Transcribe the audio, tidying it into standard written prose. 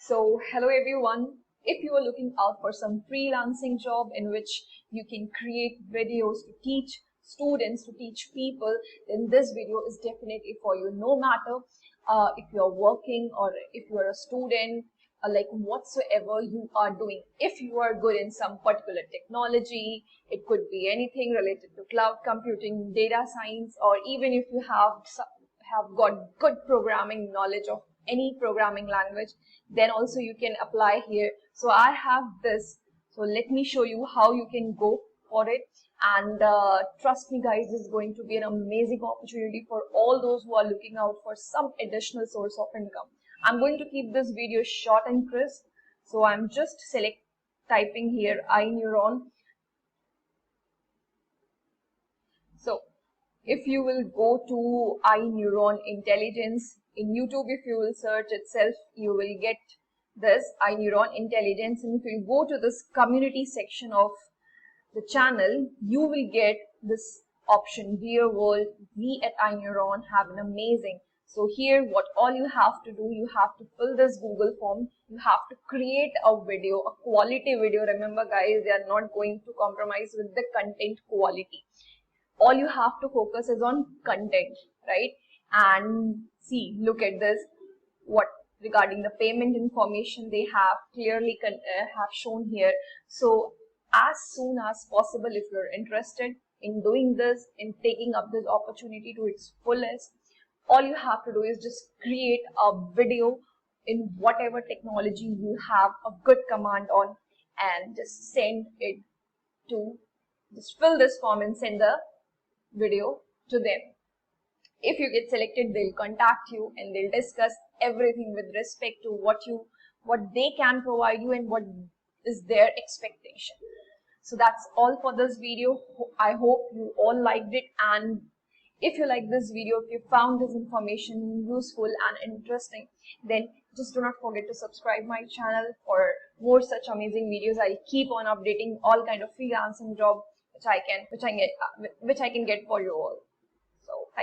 So hello everyone. If you are looking out for some freelancing job in which you can create videos to teach students, to teach people, then this video is definitely for you. No matter if you are working or if you are a student, like whatsoever you are doing. If you are good in some particular technology, it could be anything related to cloud computing, data science, or even if you have got good programming knowledge of any programming language, then also you can apply here. So I have this, so let me show you how you can go for it. And trust me guys, this is going to be an amazing opportunity for all those who are looking out for some additional source of income. I'm going to keep this video short and crisp, so I'm just typing here INEURON. So if you will go to INEURON intelligence in YouTube, if you will search itself, you will get this INEURON intelligence. And if you go to this community section of the channel, you will get this option, Dear World. We at INEURON have an amazing. So here, what all you have to do, you have to fill this Google form. You have to create a video, a quality video. Remember guys, they are not going to compromise with the content quality. All you have to focus is on content, right? And see, look at this, what regarding the payment information they have clearly have shown here. So as soon as possible, if you're interested in doing this, in taking up this opportunity to its fullest, all you have to do is just create a video in whatever technology you have a good command on, and just send it to, just fill this form and send the video to them. If you get selected, they'll contact you and they'll discuss everything with respect to what they can provide you and what is their expectation. So that's all for this video. I hope you all liked it, and if you like this video, if you found this information useful and interesting, then just do not forget to subscribe my channel for more such amazing videos. I'll keep on updating all kind of freelancing job which I can get for you all. So thank you.